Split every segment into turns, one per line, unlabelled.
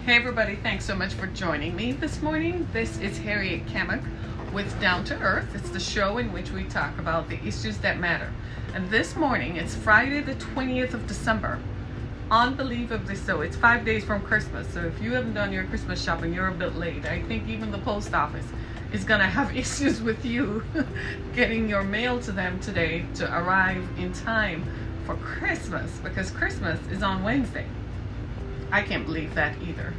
Hey everybody, thanks so much for joining me this morning. This is Harriet Kamek with Down to Earth. It's the show in which we talk about the issues that matter. And this morning, it's Friday the 20th of December. Unbelievably so. It's 5 days from Christmas. So if you haven't done your Christmas shopping, you're a bit late. I think even the post office is going to have issues with you getting your mail to them today to arrive in time for Christmas, because Christmas is on Wednesday. I can't believe that either.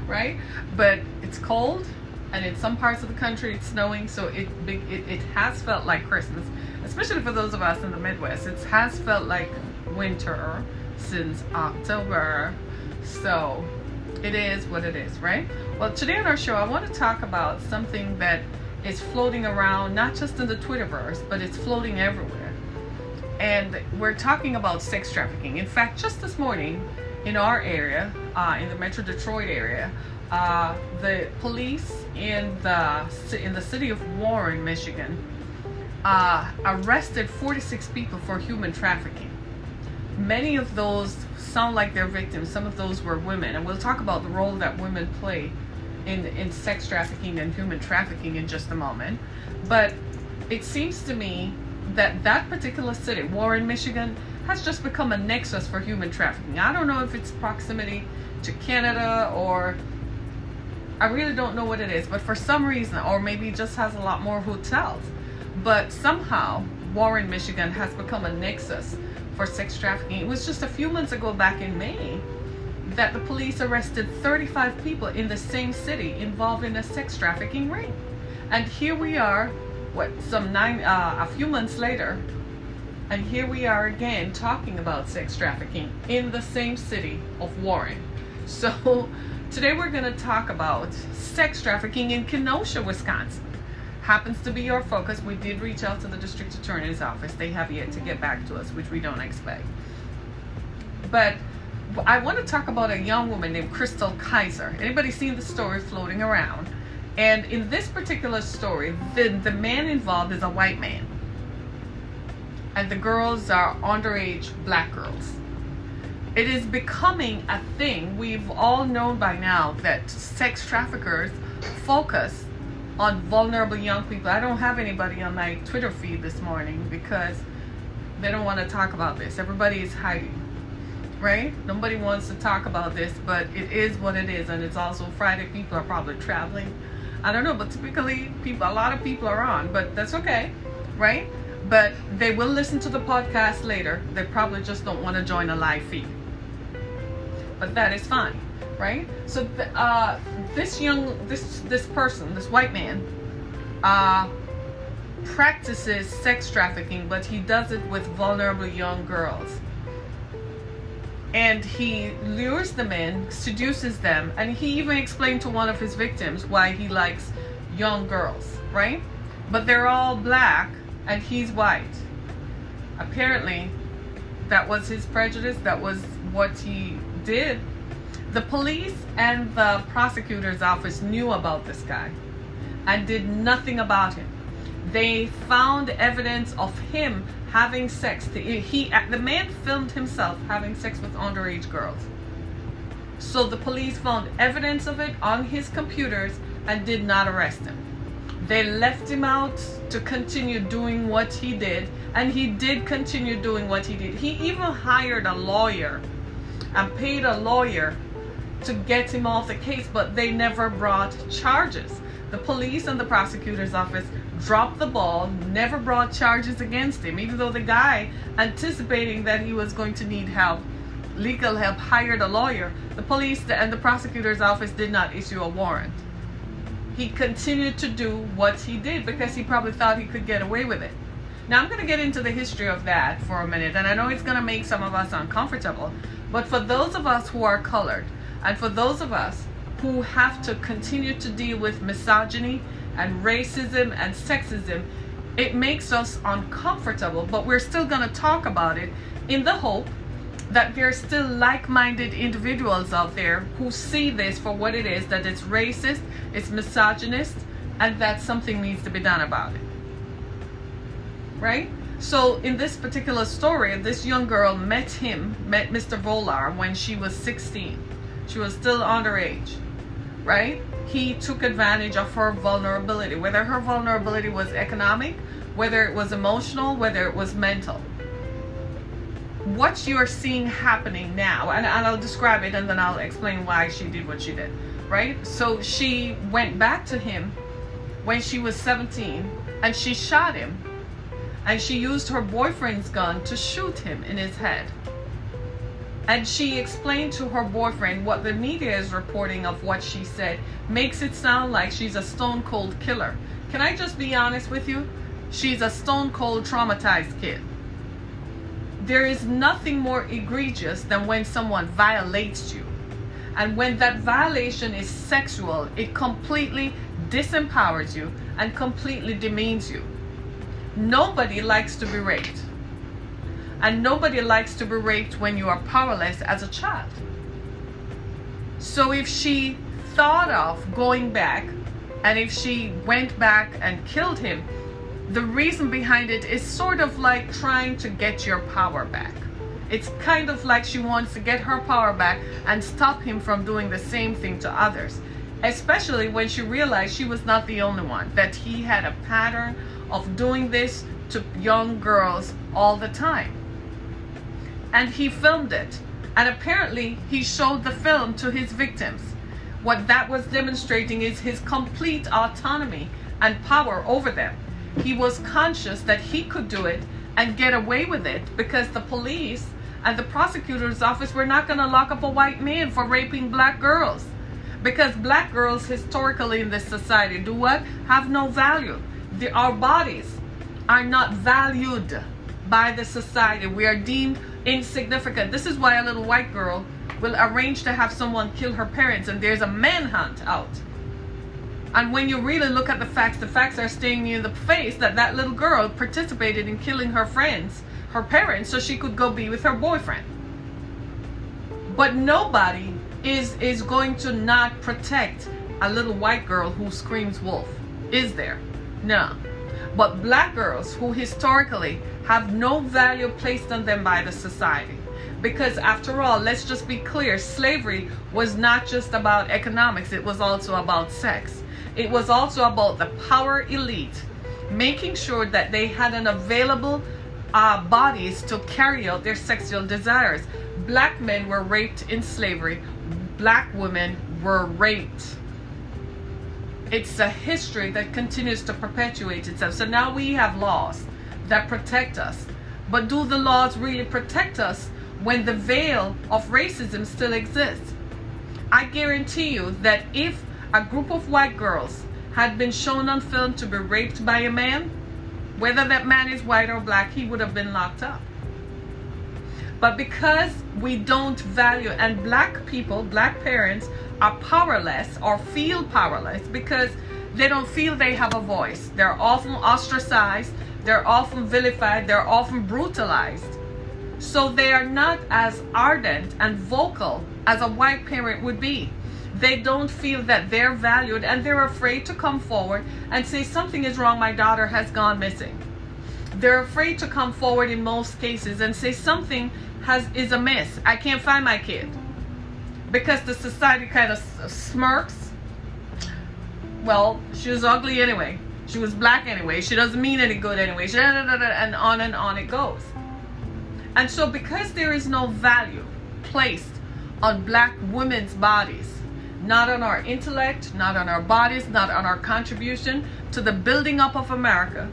Right? But it's cold, and in some parts of the country it's snowing, so it has felt like Christmas, especially for those of us in the Midwest. It has felt like winter since October, so it is what it is, right? Well, today on our show I want to talk about something that is floating around, not just in the Twitterverse, but it's floating everywhere. And we're talking about sex trafficking. In fact, just this morning in our area, in the Metro Detroit area, the police in the city of Warren, Michigan, arrested 46 people for human trafficking. Many of those sound like they're victims. Some of those were women, and we'll talk about the role that women play in sex trafficking and human trafficking in just a moment. But it seems to me that that particular city, Warren, Michigan, has just become a nexus for human trafficking. I don't know if it's proximity to Canada, or I really don't know what it is, but for some reason, or maybe it just has a lot more hotels, but somehow Warren, Michigan has become a nexus for sex trafficking. It was just a few months ago, back in May, that the police arrested 35 people in the same city involved in a sex trafficking ring. And here we are, a few months later, and here we are again talking about sex trafficking in the same city of Warren. So today we're going to talk about sex trafficking in Kenosha, Wisconsin. Happens to be our focus. We did reach out to the district attorney's office. They have yet to get back to us, which we don't expect. But I want to talk about a young woman named Chrystal Kizer. Anybody seen the story floating around? And in this particular story, the man involved is a white man, and the girls are underage black girls. It is becoming a thing. We've all known by now that sex traffickers focus on vulnerable young people. I don't have anybody on my Twitter feed this morning because they don't want to talk about this. Everybody is hiding, right? Nobody wants to talk about this, but it is what it is. And it's also Friday. People are probably traveling. I don't know, but typically a lot of people are on, but that's okay, right? But they will listen to the podcast later. They probably just don't want to join a live feed, but that is fine, right? So this person, this white man, practices sex trafficking, but he does it with vulnerable young girls. And he lures them in, seduces them, and he even explained to one of his victims why he likes young girls, right? But they're all black and he's white. Apparently, that was his prejudice. That was what he did. The police and the prosecutor's office knew about this guy and did nothing about him. They found evidence of him having sex. The man filmed himself having sex with underage girls. So the police found evidence of it on his computers and did not arrest him. They left him out to continue doing what he did, and he did continue doing what he did. He even hired a lawyer and paid a lawyer to get him off the case, but they never brought charges. The police and the prosecutor's office dropped the ball, never brought charges against him, even though the guy, anticipating that he was going to need help, legal help, hired a lawyer. The police and the prosecutor's office did not issue a warrant. He continued to do what he did because he probably thought he could get away with it. Now, I'm going to get into the history of that for a minute, and I know it's going to make some of us uncomfortable, but for those of us who are colored, and for those of us who have to continue to deal with misogyny and racism and sexism, it makes us uncomfortable, but we're still going to talk about it in the hope that there are still like-minded individuals out there who see this for what it is, that it's racist, it's misogynist, and that something needs to be done about it. Right? So in this particular story, this young girl met Mr. Volar when she was 16. She was still underage, right? He took advantage of her vulnerability, whether her vulnerability was economic, whether it was emotional, whether it was mental. What you're seeing happening now, and I'll describe it and then I'll explain why she did what she did, right? So she went back to him when she was 17 and she shot him, and she used her boyfriend's gun to shoot him in his head. And she explained to her boyfriend what the media is reporting of what she said makes it sound like she's a stone cold killer. Can I just be honest with you? She's a stone cold traumatized kid. There is nothing more egregious than when someone violates you. And when that violation is sexual, it completely disempowers you and completely demeans you. Nobody likes to be raped. And nobody likes to be raped when you are powerless as a child. So if she thought of going back, and if she went back and killed him, the reason behind it is sort of like trying to get your power back. It's kind of like she wants to get her power back and stop him from doing the same thing to others. Especially when she realized she was not the only one, that he had a pattern of doing this to young girls all the time. And he filmed it. And apparently he showed the film to his victims. What that was demonstrating is his complete autonomy and power over them. He was conscious that he could do it and get away with it because the police and the prosecutor's office were not going to lock up a white man for raping black girls. Because black girls historically in this society do what? Have no value. Our bodies are not valued by the society. We are deemed insignificant. This is why a little white girl will arrange to have someone kill her parents and there's a manhunt out. And when you really look at the facts are staring you in the face that that little girl participated in killing her friends, her parents, so she could go be with her boyfriend. But nobody is going to not protect a little white girl who screams wolf. Is there? No. But black girls who historically have no value placed on them by the society. Because after all, let's just be clear, slavery was not just about economics, it was also about sex. It was also about the power elite making sure that they had an available bodies to carry out their sexual desires. Black men were raped in slavery. Black women were raped. It's a history that continues to perpetuate itself. So now we have laws that protect us. But do the laws really protect us when the veil of racism still exists? I guarantee you that if a group of white girls had been shown on film to be raped by a man, whether that man is white or black, he would have been locked up. But because we don't value, and black people, black parents are powerless or feel powerless because they don't feel they have a voice. They're often ostracized, they're often vilified, they're often brutalized. So they are not as ardent and vocal as a white parent would be. They don't feel that they're valued and they're afraid to come forward and say something is wrong, my daughter has gone missing. They're afraid to come forward in most cases and say something is amiss. I can't find my kid. Because the society kind of smirks. Well, she was ugly anyway. She was black anyway. She doesn't mean any good anyway. And on it goes. And so because there is no value placed on black women's bodies, not on our intellect, not on our bodies, not on our contribution to the building up of America,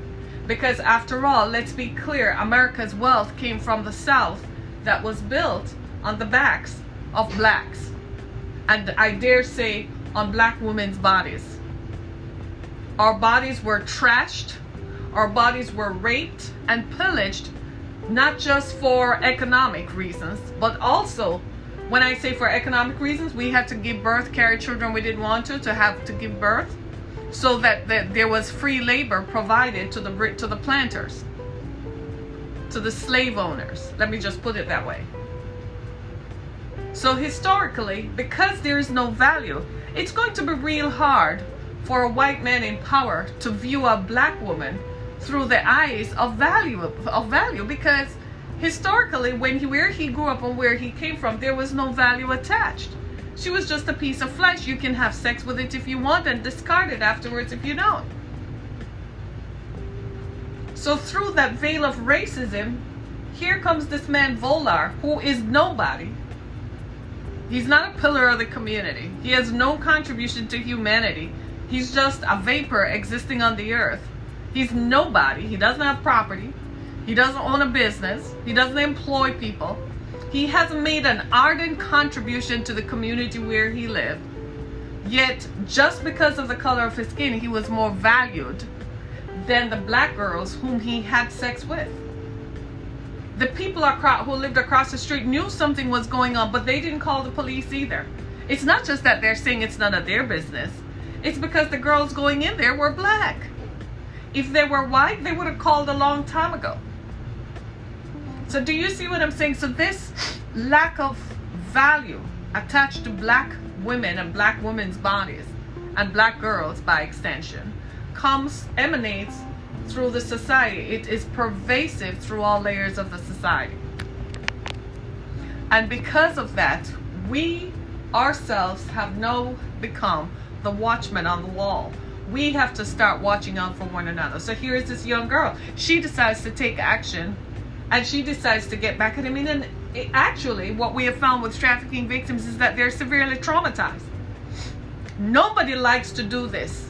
because after all, let's be clear, America's wealth came from the South that was built on the backs of blacks. And I dare say on black women's bodies. Our bodies were trashed, our bodies were raped and pillaged, not just for economic reasons, but also, when I say for economic reasons, we had to give birth, carry children we didn't want to have to give birth, so that there was free labor provided to the planters, to the slave owners. Let me just put it that way. So historically, because there is no value, it's going to be real hard for a white man in power to view a black woman through the eyes of value, because historically, where he grew up and where he came from, there was no value attached. She was just a piece of flesh. You can have sex with it if you want and discard it afterwards if you don't. So through that veil of racism, here comes this man Volar, who is nobody. He's not a pillar of the community. He has no contribution to humanity. He's just a vapor existing on the earth. He's nobody. He doesn't have property. He doesn't own a business. He doesn't employ people. He hasn't made an ardent contribution to the community where he lived. Yet, just because of the color of his skin, he was more valued than the black girls whom he had sex with. The people who lived across the street knew something was going on, but they didn't call the police either. It's not just that they're saying it's none of their business. It's because the girls going in there were black. If they were white, they would have called a long time ago. So do you see what I'm saying? So this lack of value attached to black women and black women's bodies and black girls by extension emanates through the society. It is pervasive through all layers of the society. And because of that, we ourselves have now become the watchmen on the wall. We have to start watching out for one another. So here is this young girl. She decides to take action, and she decides to get back at him. And actually, what we have found with trafficking victims is that they're severely traumatized. Nobody likes to do this.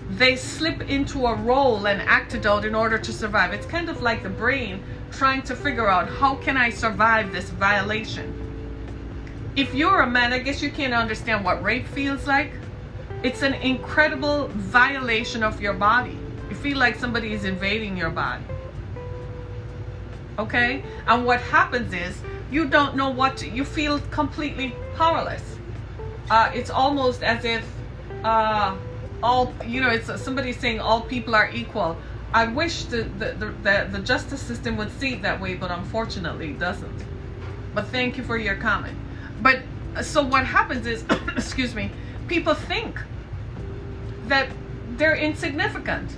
They slip into a role and act it out in order to survive. It's kind of like the brain trying to figure out, how can I survive this violation? If you're a man, I guess you can't understand what rape feels like. It's an incredible violation of your body. You feel like somebody is invading your body. Okay? And what happens is, you don't know what to, you feel completely powerless. It's almost as if it's somebody saying all people are equal. I wish the justice system would see it that way, but unfortunately it doesn't. But thank you for your comment. But so what happens is, excuse me, people think that they're insignificant,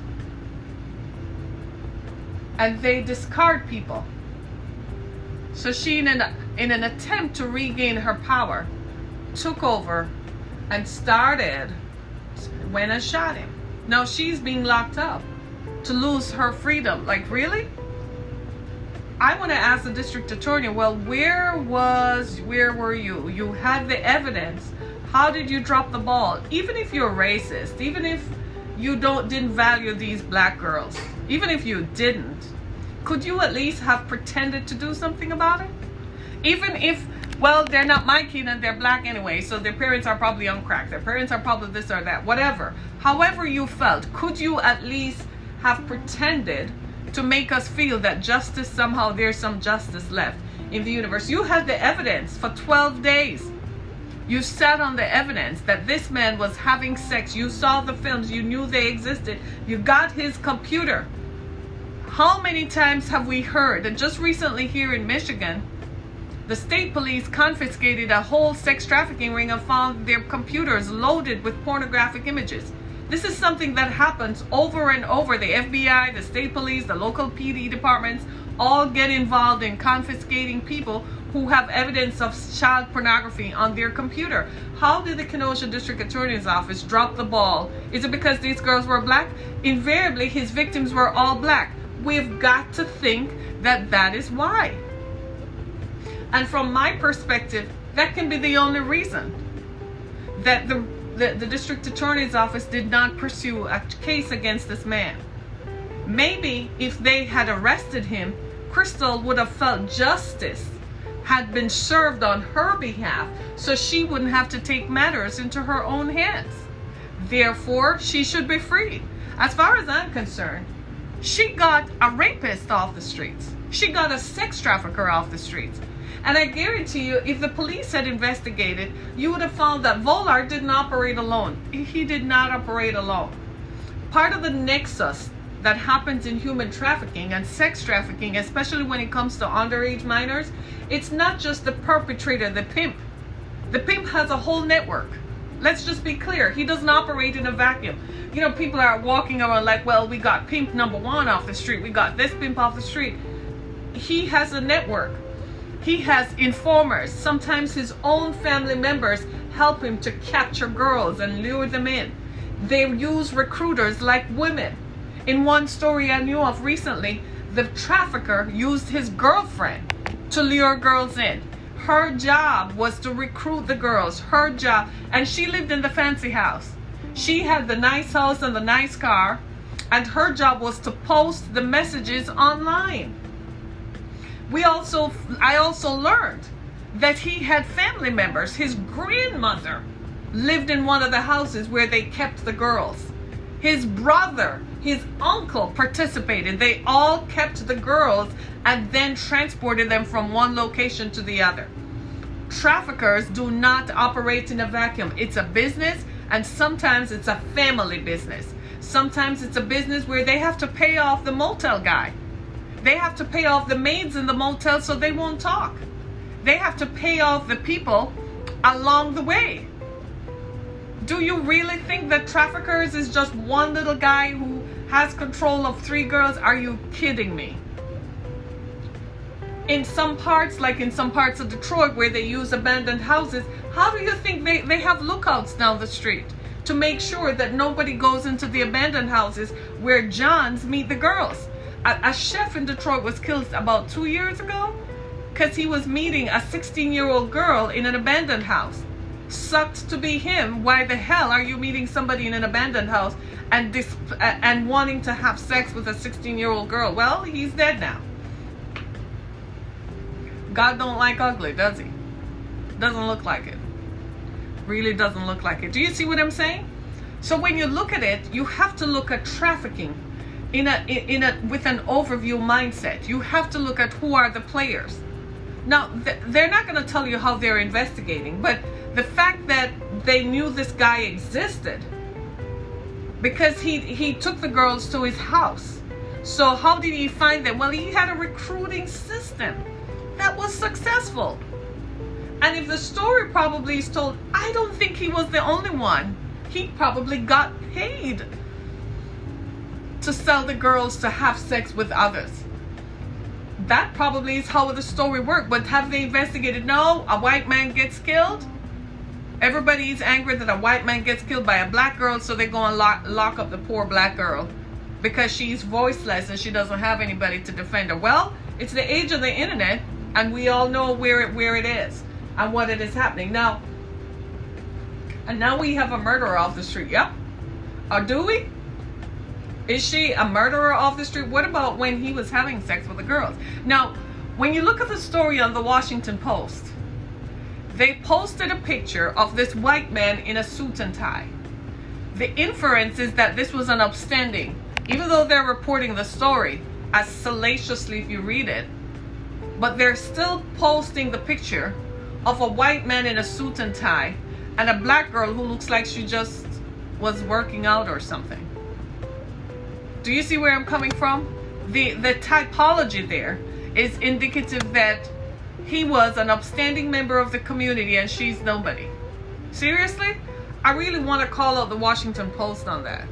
and they discard people. So she, in an attempt to regain her power, took over and went and shot him. Now she's being locked up to lose her freedom. Like, really? I want to ask the district attorney, well, where were you? You had the evidence. How did you drop the ball? Even if you're racist, even if you didn't value these black girls, even if you didn't, could you at least have pretended to do something about it? Even if, well, they're not my kid and they're black anyway, so their parents are probably on crack, their parents are probably this or that, whatever. However you felt, could you at least have pretended to make us feel that justice, somehow there's some justice left in the universe? You had the evidence for 12 days. You sat on the evidence that this man was having sex. You saw the films. You knew they existed. You got his computer. How many times have we heard? And just recently here in Michigan, the state police confiscated a whole sex trafficking ring and found their computers loaded with pornographic images. This is something that happens over and over. The FBI, the state police, the local PD departments all get involved in confiscating people who have evidence of child pornography on their computer. How did the Kenosha District Attorney's Office drop the ball? Is it because these girls were black? Invariably, his victims were all black. We've got to think that that is why. And from my perspective, that can be the only reason that the district attorney's office did not pursue a case against this man. Maybe if they had arrested him, Chrystal would have felt justice had been served on her behalf, so she wouldn't have to take matters into her own hands. Therefore, she should be freed. As far as I'm concerned, she got a rapist off the streets. She got a sex trafficker off the streets. And I guarantee you, if the police had investigated, you would have found that Volar didn't operate alone. He did not operate alone. Part of the nexus that happens in human trafficking and sex trafficking, especially when it comes to underage minors, it's not just the perpetrator, the pimp. The pimp has a whole network. Let's just be clear. He doesn't operate in a vacuum. You know, people are walking around like, well, we got pimp number one off the street. We got this pimp off the street. He has a network. He has informers. Sometimes his own family members help him to capture girls and lure them in. They use recruiters like women. In one story I knew of recently, the trafficker used his girlfriend to lure girls in. Her job was to recruit the girls. Her job, and she lived in the fancy house. She had the nice house and the nice car, and her job was to post the messages online. I also learned that he had family members. His grandmother lived in one of the houses where they kept the girls. His brother, his uncle participated. They all kept the girls and then transported them from one location to the other. Traffickers do not operate in a vacuum. It's a business, and sometimes it's a family business. Sometimes it's a business where they have to pay off the motel guy. They have to pay off the maids in the motel so they won't talk. They have to pay off the people along the way. Do you really think that traffickers is just one little guy who has control of 3 girls? Are you kidding me? In some parts, like in some parts of Detroit where they use abandoned houses, how do you think they have lookouts down the street to make sure that nobody goes into the abandoned houses where Johns meet the girls? A chef in Detroit was killed about 2 years ago because he was meeting a 16-year-old girl in an abandoned house. Sucked to be him. Why the hell are you meeting somebody in an abandoned house and wanting to have sex with a 16-year-old girl? Well, he's dead now. God don't like ugly, does he? Doesn't look like it. Really doesn't look like it. Do you see what I'm saying? So when you look at it, you have to look at trafficking with an overview mindset. You have to look at who are the players. Now, they're not going to tell you how they're investigating, but the fact that they knew this guy existed because he took the girls to his house. So how did he find them? Well, he had a recruiting system that was successful. And if the story probably is told, I don't think he was the only one. He probably got paid to sell the girls to have sex with others. That probably is how the story worked. But have they investigated? No, a white man gets killed. Everybody is angry that a white man gets killed by a black girl, so they go and lock up the poor black girl because she's voiceless and she doesn't have anybody to defend her. Well, it's the age of the internet, and we all know where it is and what it is happening now. And now we have a murderer off the street. Yep. Or do we? Is she a murderer off the street? What about when he was having sex with the girls? Now, when you look at the story on the Washington Post, they posted a picture of this white man in a suit and tie. The inference is that this was an upstanding, even though they're reporting the story as salaciously if you read it, but they're still posting the picture of a white man in a suit and tie and a black girl who looks like she just was working out or something. Do you see where I'm coming from? The typology there is indicative that he was an upstanding member of the community and she's nobody. Seriously? I really want to call out the Washington Post on that,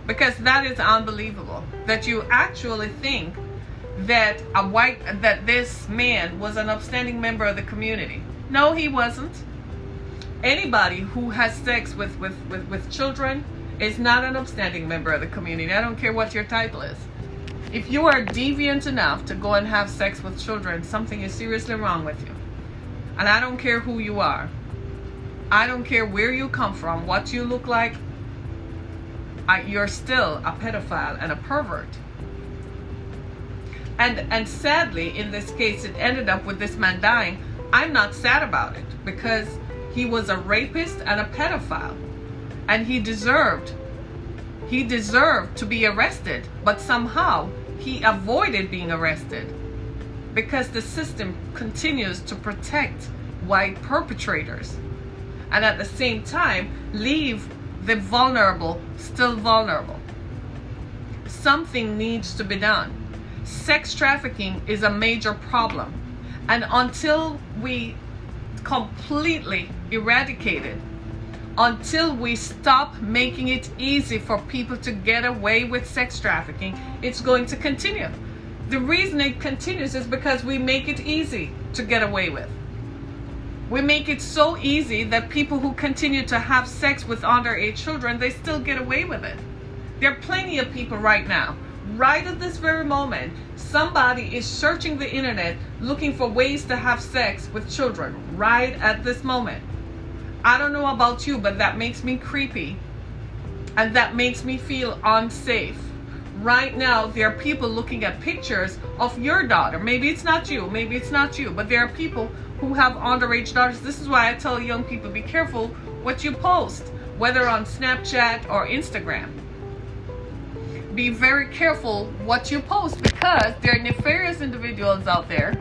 because that is unbelievable that you actually think that this man was an upstanding member of the community. No, he wasn't. Anybody who has sex with children is not an upstanding member of the community. I don't care what your title is. If you are deviant enough to go and have sex with children, something is seriously wrong with you. And I don't care who you are. I don't care where you come from, what you look like. You're still a pedophile and a pervert. And sadly, in this case, it ended up with this man dying. I'm not sad about it because he was a rapist and a pedophile. And he deserved to be arrested, but somehow he avoided being arrested because the system continues to protect white perpetrators and at the same time leave the vulnerable still vulnerable. Something needs to be done. Sex trafficking is a major problem, and until we completely eradicate it, until we stop making it easy for people to get away with sex trafficking, it's going to continue. The reason it continues is because we make it easy to get away with. We make it so easy that people who continue to have sex with underage children, they still get away with it. There are plenty of people right now, right at this very moment, somebody is searching the internet looking for ways to have sex with children right at this moment. I don't know about you, but that makes me creepy and that makes me feel unsafe. Right now, there are people looking at pictures of your daughter. Maybe it's not you, but there are people who have underage daughters. This is why I tell young people, be careful what you post, whether on Snapchat or Instagram. Be very careful what you post, because there are nefarious individuals out there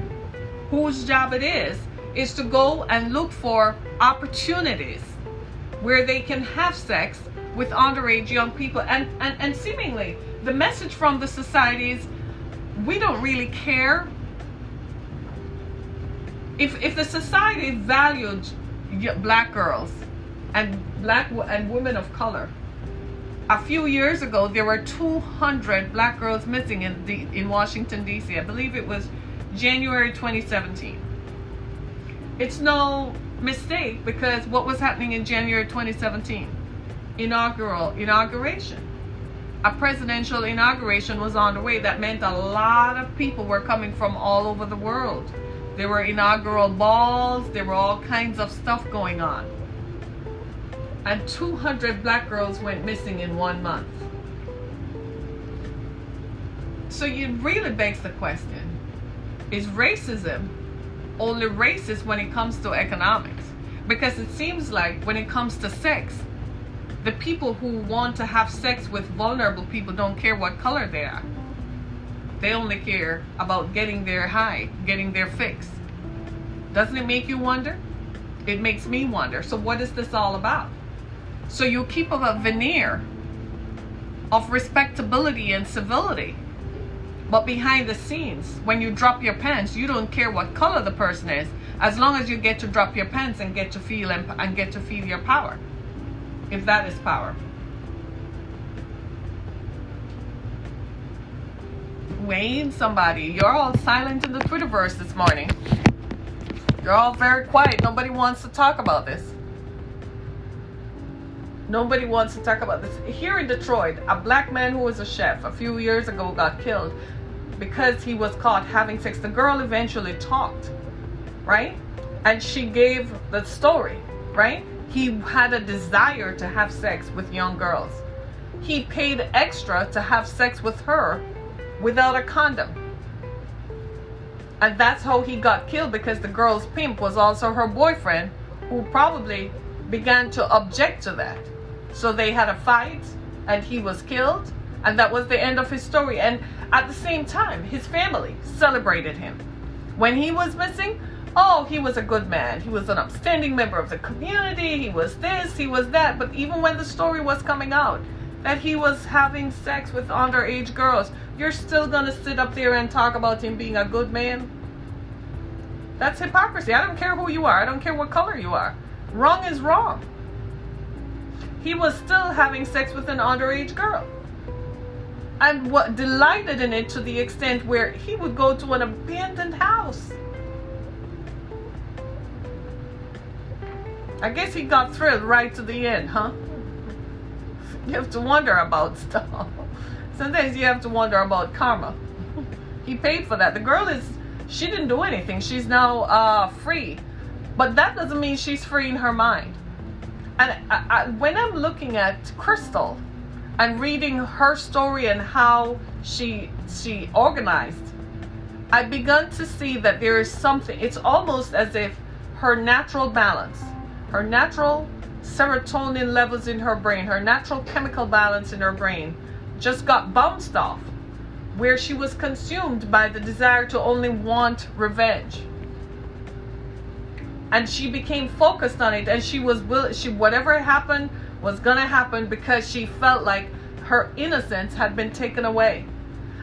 whose job it is to go and look for opportunities where they can have sex with underage young people. And seemingly, the message from the society is, we don't really care. If the society valued black girls and women of color, a few years ago there were 200 black girls missing in Washington D.C. I believe it was January 2017. It's no mistake, because what was happening in January 2017? Inauguration. A presidential inauguration was on the way. That meant a lot of people were coming from all over the world. There were inaugural balls. There were all kinds of stuff going on. And 200 black girls went missing in 1 month. So it really begs the question, is racism only racist when it comes to economics? Because it seems like when it comes to sex, the people who want to have sex with vulnerable people don't care what color they are. They only care about getting their high, getting their fix. Doesn't it make you wonder? It makes me wonder. So what is this all about? So you keep up a veneer of respectability and civility, but behind the scenes, when you drop your pants, you don't care what color the person is, as long as you get to drop your pants and get to feel and get to feel your power. If that is power. Wayne, somebody, you're all silent in the Twitterverse this morning. You're all very quiet. Nobody wants to talk about this. Nobody wants to talk about this. Here in Detroit, a black man who was a chef a few years ago got killed because he was caught having sex. The girl eventually talked, right? And she gave the story, right? He had a desire to have sex with young girls. He paid extra to have sex with her without a condom. And that's how he got killed, because the girl's pimp was also her boyfriend, who probably began to object to that. So they had a fight and he was killed, and that was the end of his story. And at the same time, his family celebrated him. When he was missing, oh, he was a good man. He was an upstanding member of the community. He was this, he was that. But even when the story was coming out that he was having sex with underage girls, you're still going to sit up there and talk about him being a good man? That's hypocrisy. I don't care who you are. I don't care what color you are. Wrong is wrong. He was still having sex with an underage girl, and what delighted in it to the extent where he would go to an abandoned house. I guess he got thrilled right to the end, huh? You have to wonder about stuff. Sometimes you have to wonder about karma. He paid for that. The girl she didn't do anything. She's now free. But that doesn't mean she's free in her mind. And when I'm looking at Chrystal and reading her story and how she organized, I begun to see that there is something. It's almost as if her natural balance, her natural serotonin levels in her brain, her natural chemical balance in her brain just got bounced off, where she was consumed by the desire to only want revenge. And she became focused on it, and she whatever happened was gonna happen, because she felt like her innocence had been taken away.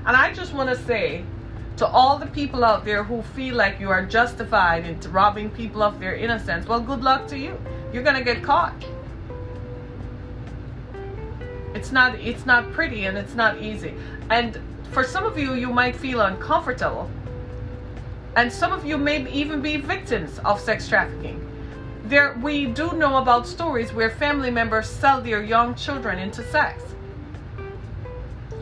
And I just want to say to all the people out there who feel like you are justified in robbing people of their innocence, well, good luck to you. You're gonna get caught. It's not pretty, and it's not easy. And for some of you, you might feel uncomfortable. And some of you may even be victims of sex trafficking. We do know about stories where family members sell their young children into sex.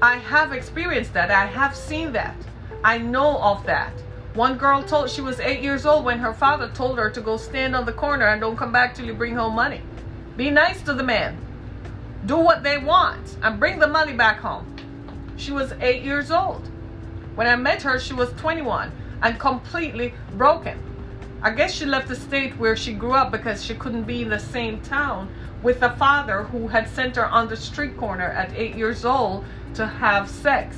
I have experienced that. I have seen that. I know of that. One girl told, she was 8 years old when her father told her to go stand on the corner and don't come back till you bring home money. Be nice to the man. Do what they want and bring the money back home. She was 8 years old. When I met her, she was 21 and completely broken. I guess she left the state where she grew up because she couldn't be in the same town with a father who had sent her on the street corner at 8 years old to have sex.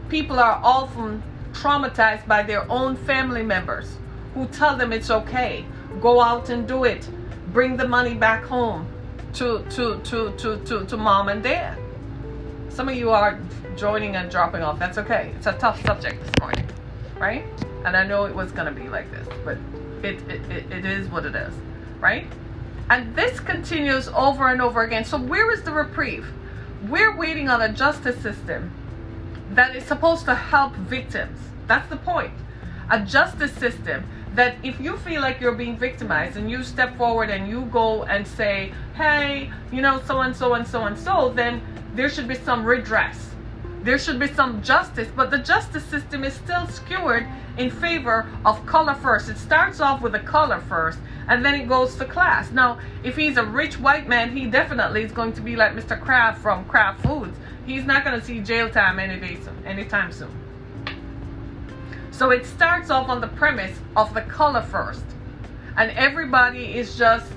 People are often traumatized by their own family members who tell them it's okay, go out and do it, bring the money back home to mom and dad. Some of you are joining and dropping off. That's okay. It's a tough subject this morning, right? And I know it was going to be like this, but it is what it is, right? And this continues over and over again. So where is the reprieve? We're waiting on a justice system that is supposed to help victims. That's the point. A justice system that if you feel like you're being victimized and you step forward and you go and say, hey, you know, so and so and so and so, then there should be some redress. There should be some justice, but the justice system is still skewed in favor of color first. It starts off with the color first, and then it goes to class. Now, if he's a rich white man, he definitely is going to be like Mr. Kraft from Kraft Foods. He's not going to see jail time anytime soon. So it starts off on the premise of the color first, and everybody is just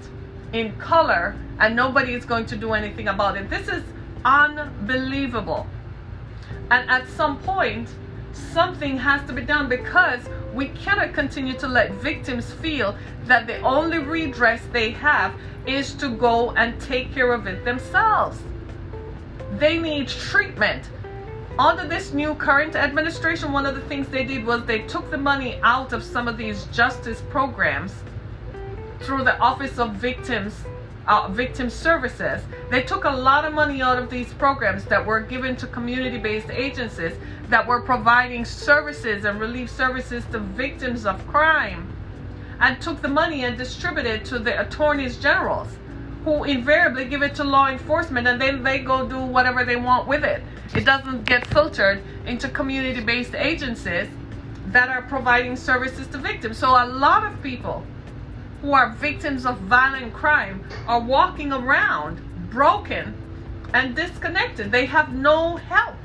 in color, and nobody is going to do anything about it. This is unbelievable. And at some point, something has to be done, because we cannot continue to let victims feel that the only redress they have is to go and take care of it themselves. They need treatment. Under this new current administration, one of the things they did was they took the money out of some of these justice programs through the Office of Victim Services. They took a lot of money out of these programs that were given to community-based agencies that were providing services and relief services to victims of crime, and took the money and distributed to the attorneys generals, who invariably give it to law enforcement, and then they go do whatever they want with it. It doesn't get filtered into community-based agencies that are providing services to victims. So a lot of people who are victims of violent crime are walking around broken and disconnected. They have no help.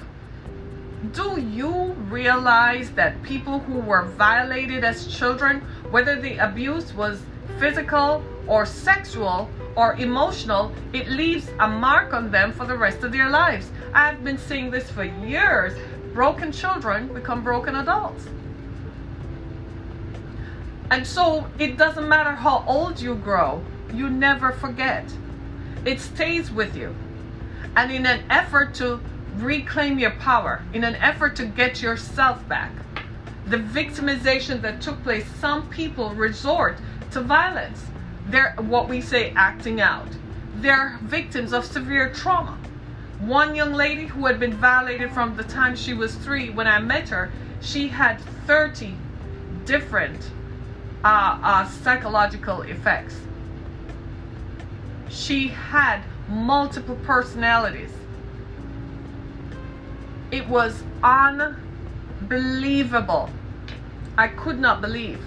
Do you realize that people who were violated as children, whether the abuse was physical or sexual or emotional, it leaves a mark on them for the rest of their lives? I've been saying this for years. Broken children become broken adults. And so it doesn't matter how old you grow, you never forget. It stays with you. And in an effort to reclaim your power, in an effort to get yourself back, the victimization that took place, some people resort to violence. They're what we say acting out. They're victims of severe trauma. One young lady who had been violated from the time she was 3, when I met her, she had 30 different psychological effects. She had multiple personalities. It was unbelievable. I could not believe.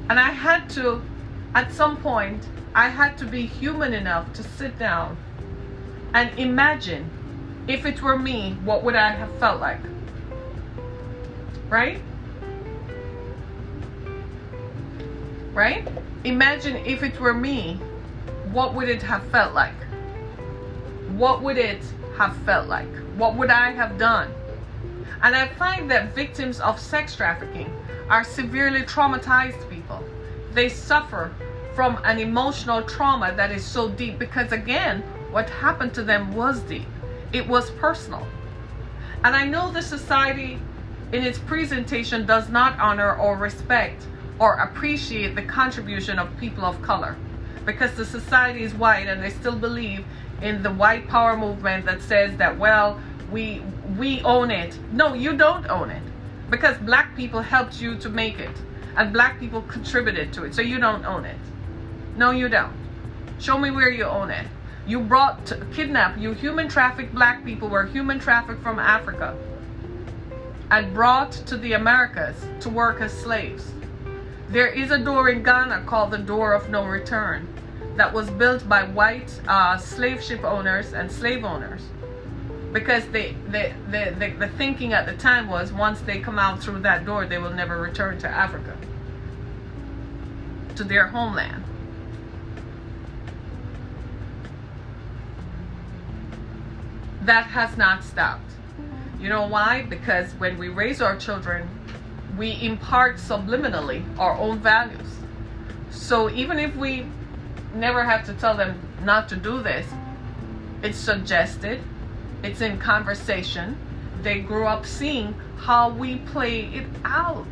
And I had to, at some point, I had to be human enough to sit down and imagine, if it were me, what would I have felt like? Right? Right? Imagine if it were me, what would it have felt like? What would it have felt like? What would I have done? And I find that victims of sex trafficking are severely traumatized people. They suffer from an emotional trauma that is so deep, because again, what happened to them was deep. It was personal. And I know the society in its presentation does not honor or respect or appreciate the contribution of people of color, because the society is white and they still believe in the white power movement that says that, well, we own it. No, you don't own it, because black people helped you to make it, and black people contributed to it. So you don't own it. No, you don't. Show me where you own it. You kidnapped, you human trafficked black people, were human trafficked from Africa and brought to the Americas to work as slaves. There is a door in Ghana called the Door of No Return that was built by white slave ship owners and slave owners, because the thinking at the time was, once they come out through that door, they will never return to Africa, to their homeland. That has not stopped. You know why? Because when we raise our children, we impart subliminally our own values. So even if we never have to tell them not to do this, it's suggested, it's in conversation. They grew up seeing how we play it out.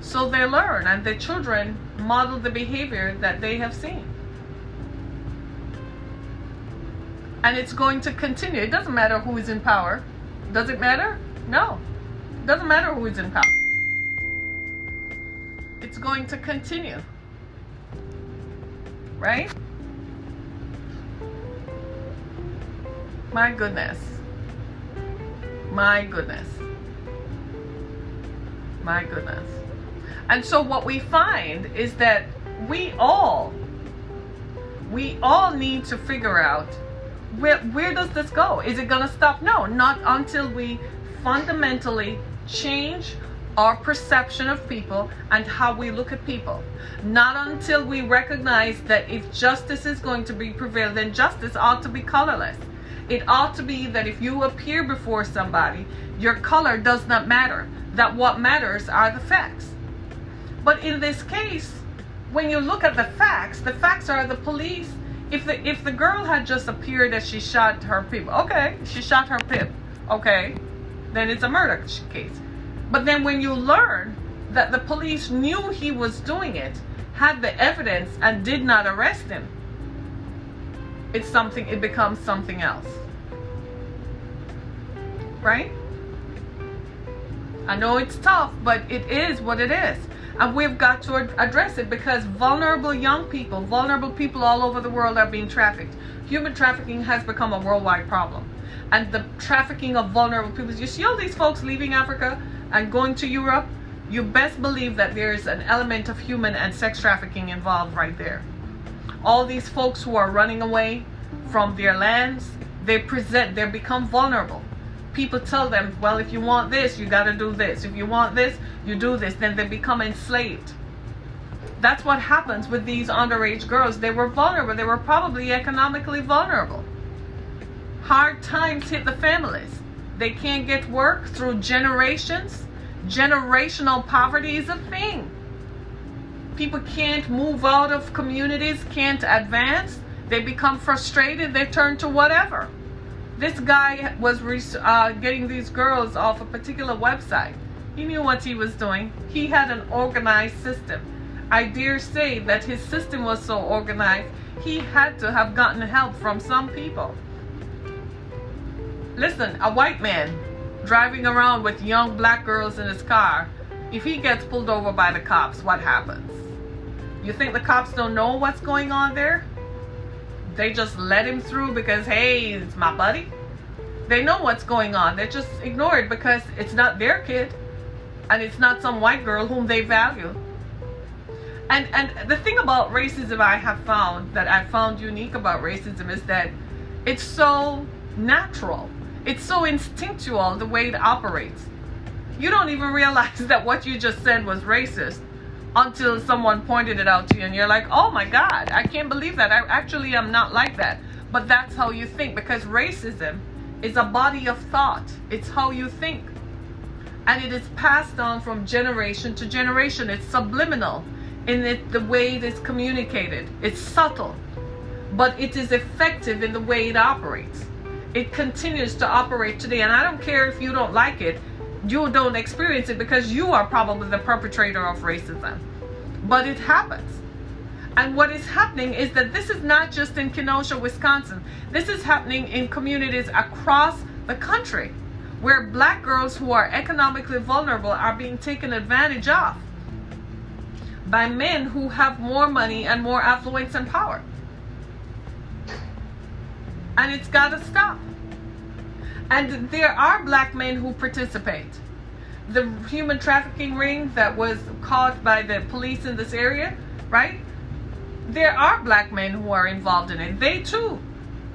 So they learn, and the children model the behavior that they have seen. And it's going to continue. It doesn't matter who is in power. Does it matter? No. It doesn't matter who is in power. It's going to continue. Right? My goodness. My goodness. My goodness. And so what we find is that we all need to figure out, where does this go? Is it going to stop? No, not until we fundamentally change our perception of people and how we look at people. Not until we recognize that if justice is going to be prevailed, then justice ought to be colorless. It ought to be that if you appear before somebody, your color does not matter. That what matters are the facts. But in this case, when you look at the facts are the police. If the girl had just appeared that she shot her people, okay, she shot her pip, okay, then it's a murder case. But then when you learn that the police knew he was doing it, had the evidence, and did not arrest him, it becomes something else. Right? I know it's tough, but it is what it is. And we've got to address it, because vulnerable young people, vulnerable people all over the world are being trafficked. Human trafficking has become a worldwide problem. And the trafficking of vulnerable people, you see all these folks leaving Africa and going to Europe, you best believe that there's an element of human and sex trafficking involved right there. All these folks who are running away from their lands, they become vulnerable. People tell them, well, if you want this, you got to do this. If you want this, you do this. Then they become enslaved. That's what happens with these underage girls. They were vulnerable. They were probably economically vulnerable. Hard times hit the families. They can't get work through generations. Generational poverty is a thing. People can't move out of communities, can't advance. They become frustrated. They turn to whatever. This guy was getting these girls off a particular website. He knew what he was doing. He had an organized system. I dare say that his system was so organized, he had to have gotten help from some people. Listen, a white man driving around with young black girls in his car, if he gets pulled over by the cops, what happens? You think the cops don't know what's going on there? They just let him through because, hey, it's my buddy. They know what's going on. They just ignore it because it's not their kid, and it's not some white girl whom they value. And the thing about racism that I found unique about racism is that it's so natural. It's so instinctual the way it operates. You don't even realize that what you just said was racist until someone pointed it out to you, and you're like, oh my God, I can't believe that. I am not like that. But that's how you think, because racism is a body of thought. It's how you think. And it is passed on from generation to generation. It's subliminal in the way it is communicated. It's subtle, but it is effective in the way it operates. It continues to operate today. And I don't care if you don't like it. You don't experience it because you are probably the perpetrator of racism. But it happens. And what is happening is that this is not just in Kenosha, Wisconsin. This is happening in communities across the country, where black girls who are economically vulnerable are being taken advantage of by men who have more money and more affluence and power. And it's got to stop. And there are black men who participate. The human trafficking ring that was caught by the police in this area, right? There are black men who are involved in it. They too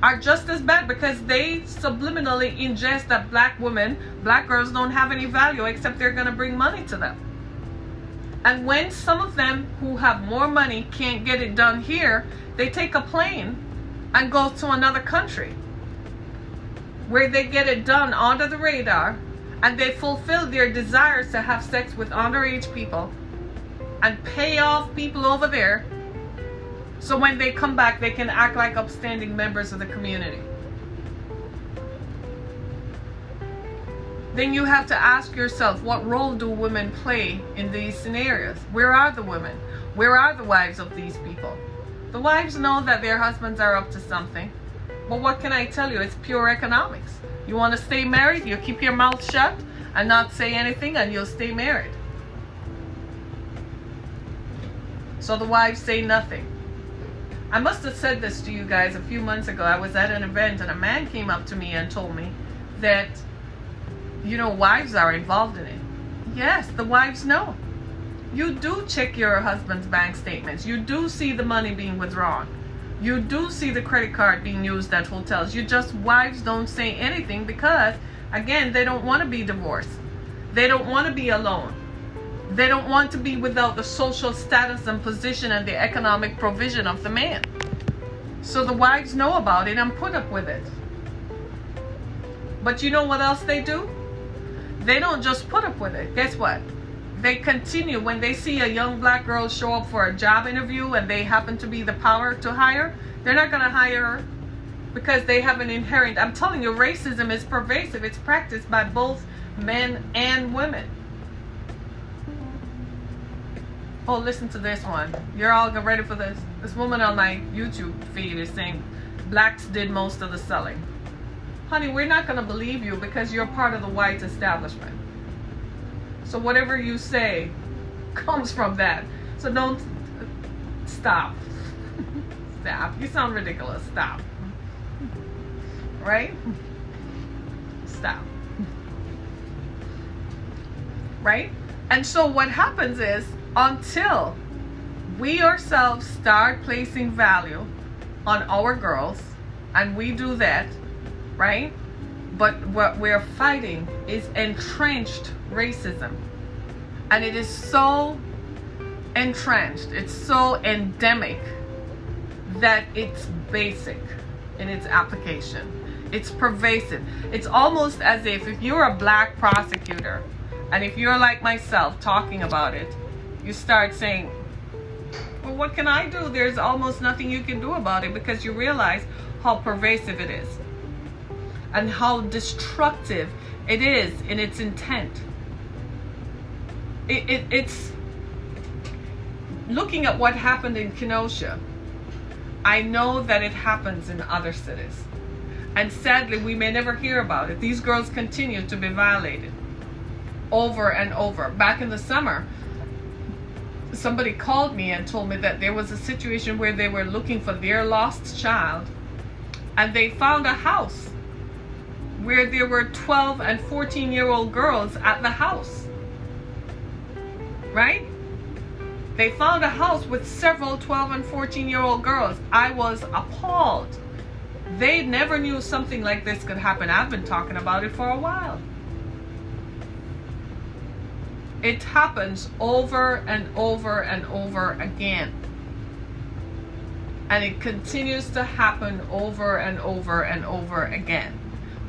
are just as bad because they subliminally ingest that black women, black girls don't have any value except they're going to bring money to them. And when some of them who have more money can't get it done here, they take a plane and go to another country where they get it done under the radar, and they fulfill their desires to have sex with underage people and pay off people over there, so when they come back they can act like upstanding members of the community. Then you have to ask yourself, what role do women play in these scenarios? Where are the women? Where are the wives of these people? The wives know that their husbands are up to something, but what can I tell you? It's pure economics. You want to stay married, you keep your mouth shut and not say anything, and you'll stay married. So the wives say nothing. I must have said this to you guys a few months ago. I was at an event and a man came up to me and told me that, you know, wives are involved in it. Yes, the wives know. You do check your husband's bank statements. You do see the money being withdrawn. You do see the credit card being used at hotels. Wives don't say anything because, again, they don't want to be divorced. They don't want to be alone. They don't want to be without the social status and position and the economic provision of the man. So the wives know about it and put up with it. But you know what else they do? They don't just put up with it. Guess what? They continue. When they see a young black girl show up for a job interview and they happen to be the power to hire, they're not going to hire her because they have an inherent, I'm telling you, racism is pervasive. It's practiced by both men and women. Oh, listen to this one. You're all ready for this? This woman on my YouTube feed is saying blacks did most of the selling. Honey, we're not going to believe you because you're part of the white establishment. So whatever you say comes from that. So don't stop. Stop. You sound ridiculous. Stop. Right? Stop. Right? And so what happens is, until we ourselves start placing value on our girls, and we do that, right? But what we're fighting is entrenched racism. And it is so entrenched, it's so endemic that it's basic in its application. It's pervasive. It's almost as if you're a black prosecutor, and if you're like myself talking about it, you start saying, well, what can I do? There's almost nothing you can do about it, because you realize how pervasive it is and how destructive it is in its intent. It's looking at what happened in Kenosha. I know that it happens in other cities, and sadly we may never hear about it. These girls continue to be violated over and over. Back in the summer, somebody called me and told me that there was a situation where they were looking for their lost child, and they found a house where there were 12 and 14-year-old girls at the house. Right? They found a house with several 12 and 14-year-old girls. I was appalled. They never knew something like this could happen. I've been talking about it for a while. It happens over and over and over again. And it continues to happen over and over and over again.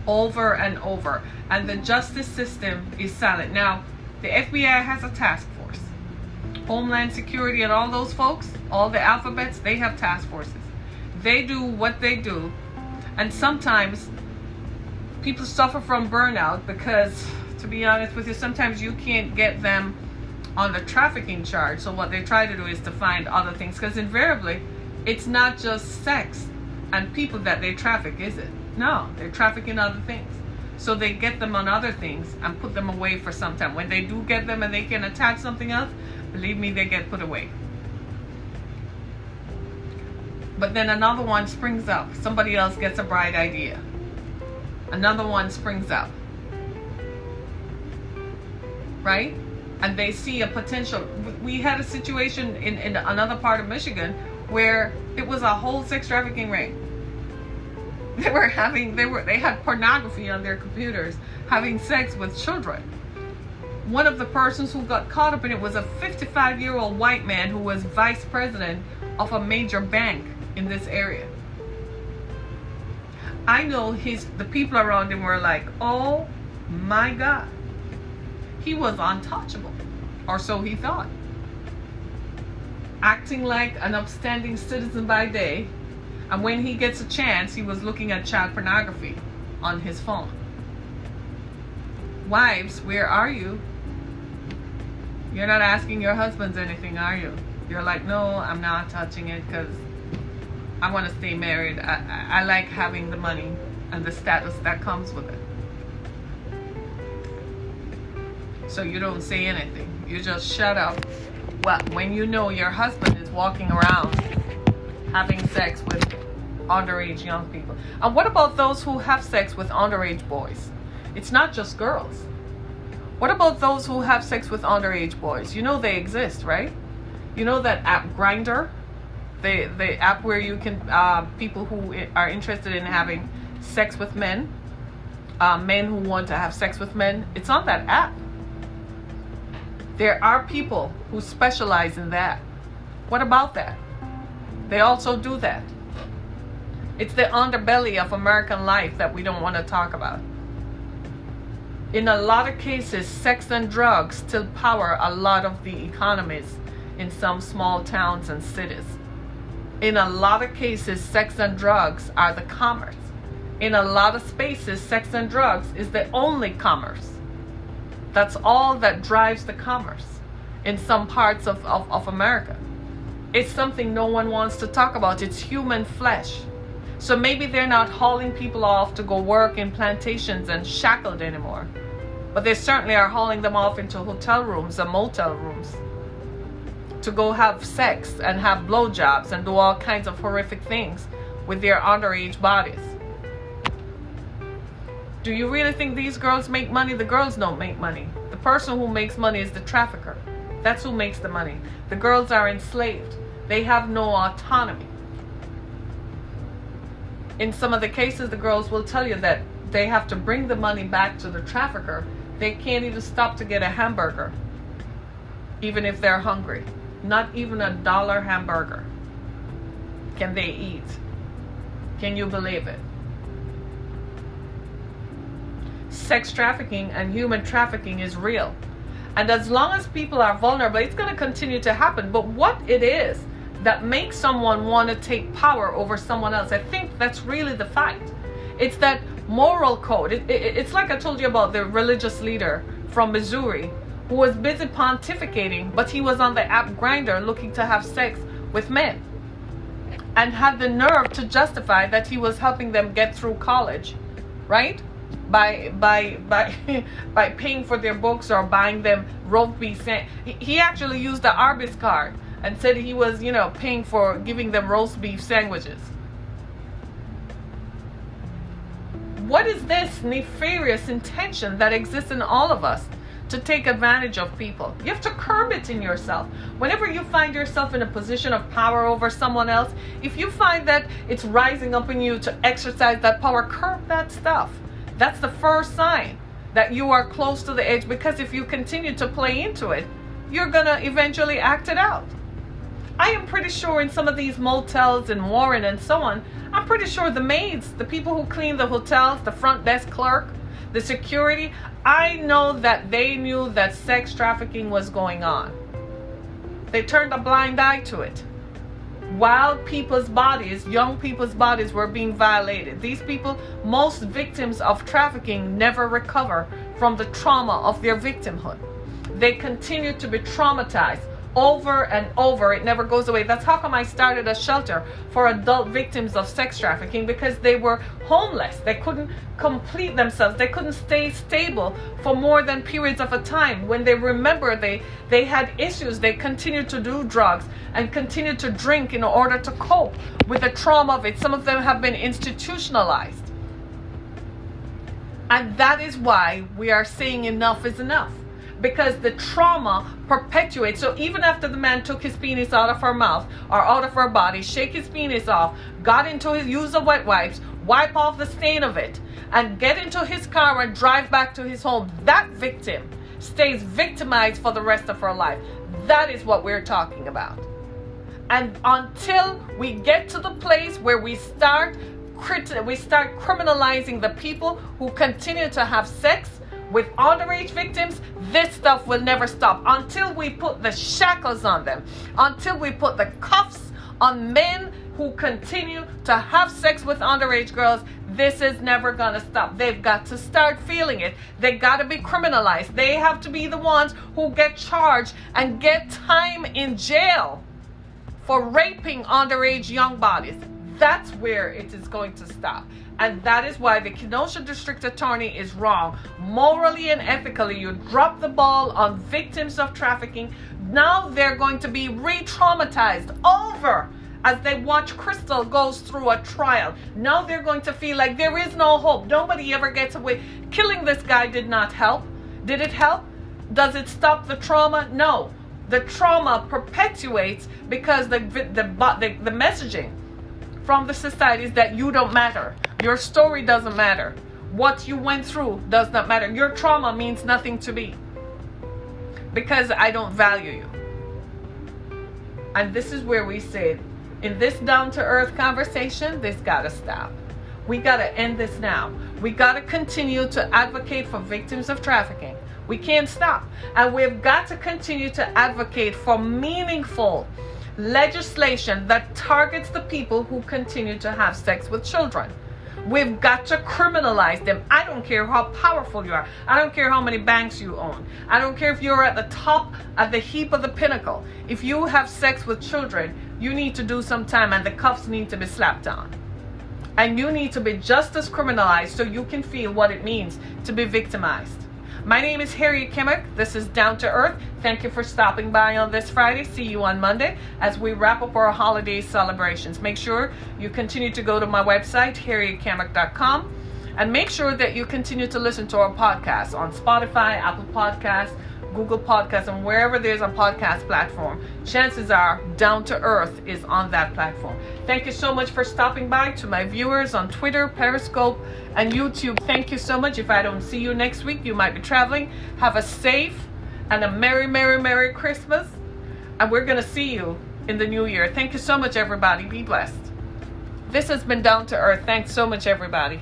Over and over. And the justice system is silent. Now, the FBI has a task force. Homeland Security and all those folks, all the alphabets, they have task forces. They do what they do. And sometimes people suffer from burnout because, to be honest with you, sometimes you can't get them on the trafficking charge. So what they try to do is to find other things, because invariably it's not just sex and people that they traffic, is it? No, they're trafficking other things. So they get them on other things and put them away for some time. When they do get them and they can attach something else, believe me, they get put away. But then another one springs up. Somebody else gets a bright idea. Another one springs up. Right? And they see a potential. We had a situation in another part of Michigan where it was a whole sex trafficking ring. They had pornography on their computers, having sex with children. One of the persons who got caught up in it was a 55-year-old white man who was vice president of a major bank in this area. I know the people around him were like, oh my God. He was untouchable, or so he thought. Acting like an upstanding citizen by day, and when he gets a chance, he was looking at child pornography on his phone. Wives, where are you? You're not asking your husbands anything, are you? You're like, no, I'm not touching it because I want to stay married. I like having the money and the status that comes with it. So you don't say anything. You just shut up. Well, when you know your husband is walking around having sex with underage young people. And what about those who have sex with underage boys? It's not just girls. What about those who have sex with underage boys? You know they exist, right? You know that app Grindr? The app where you can, people who are interested in having sex with men, men who want to have sex with men, it's on that app. There are people who specialize in that. What about that? They also do that. It's the underbelly of American life that we don't want to talk about. In a lot of cases, sex and drugs still power a lot of the economies in some small towns and cities. In a lot of cases, sex and drugs are the commerce. In a lot of spaces, sex and drugs is the only commerce. That's all that drives the commerce in some parts of America. It's something no one wants to talk about. It's human flesh. So maybe they're not hauling people off to go work in plantations and shackled anymore. But they certainly are hauling them off into hotel rooms and motel rooms to go have sex and have blowjobs and do all kinds of horrific things with their underage bodies. Do you really think these girls make money? The girls don't make money. The person who makes money is the trafficker. That's who makes the money. The girls are enslaved. They have no autonomy. In some of the cases, the girls will tell you that they have to bring the money back to the trafficker. They can't even stop to get a hamburger, even if they're hungry. Not even $1 hamburger can they eat. Can you believe it? Sex trafficking and human trafficking is real. And as long as people are vulnerable, it's going to continue to happen. But what it is that makes someone want to take power over someone else, I think that's really the fight. It's that moral code. It's like I told you about the religious leader from Missouri who was busy pontificating, but he was on the app Grindr looking to have sex with men and had the nerve to justify that he was helping them get through college, right? By paying for their books or buying them roast beef. He actually used the Arby's card and said he was, paying for giving them roast beef sandwiches. What is this nefarious intention that exists in all of us to take advantage of people? You have to curb it in yourself. Whenever you find yourself in a position of power over someone else, if you find that it's rising up in you to exercise that power, curb that stuff. That's the first sign that you are close to the edge, because if you continue to play into it, you're gonna eventually act it out. I am pretty sure in some of these motels in Warren and so on, I'm pretty sure the maids, the people who clean the hotels, the front desk clerk, the security, I know that they knew that sex trafficking was going on. They turned a blind eye to it. While people's bodies, young people's bodies were being violated. These people, most victims of trafficking, never recover from the trauma of their victimhood. They continue to be traumatized over and over. It never goes away. That's how come I started a shelter for adult victims of sex trafficking, because they were homeless. They couldn't complete themselves. They couldn't stay stable for more than periods of a time. When they remember they had issues, they continued to do drugs and continued to drink in order to cope with the trauma of it. Some of them have been institutionalized. And that is why we are saying enough is enough. Because the trauma perpetuates. So even after the man took his penis out of her mouth or out of her body, shake his penis off, got into his use of wet wipes, wipe off the stain of it, and get into his car and drive back to his home, that victim stays victimized for the rest of her life. That is what we're talking about. And until we get to the place where we start criminalizing the people who continue to have sex with underage victims, this stuff will never stop. Until we put the shackles on them, until we put the cuffs on men who continue to have sex with underage girls, this is never gonna stop. They've got to start feeling it. They gotta be criminalized. They have to be the ones who get charged and get time in jail for raping underage young bodies. That's where it is going to stop. And that is why the Kenosha District Attorney is wrong. Morally and ethically, you drop the ball on victims of trafficking. Now they're going to be re-traumatized over as they watch Chrystal goes through a trial. Now they're going to feel like there is no hope. Nobody ever gets away. Killing this guy did not help. Did it help? Does it stop the trauma? No. The trauma perpetuates because the messaging from the society is that you don't matter. Your story doesn't matter. What you went through does not matter. Your trauma means nothing to me because I don't value you. And this is where we say, in this down-to-earth conversation, this gotta stop. We gotta end this now. We gotta continue to advocate for victims of trafficking. We can't stop. And we've got to continue to advocate for meaningful legislation that targets the people who continue to have sex with children. We've got to criminalize them. I don't care how powerful you are. I don't care how many banks you own. I don't care if you're at the top, at the heap of the pinnacle. If you have sex with children, you need to do some time and the cuffs need to be slapped on. And you need to be just as criminalized so you can feel what it means to be victimized. My name is Harriet Kimmick. This is Down to Earth. Thank you for stopping by on this Friday. See you on Monday as we wrap up our holiday celebrations. Make sure you continue to go to my website, harrietkimmick.com, and make sure that you continue to listen to our podcast on Spotify, Apple Podcasts, Google Podcasts, and wherever there's a podcast platform. Chances are Down to Earth is on that platform. Thank you so much for stopping by. To my viewers on Twitter, Periscope, and YouTube, thank you so much. If I don't see you next week, you might be traveling. Have a safe and a merry, merry, merry Christmas. And we're going to see you in the new year. Thank you so much, everybody. Be blessed. This has been Down to Earth. Thanks so much, everybody.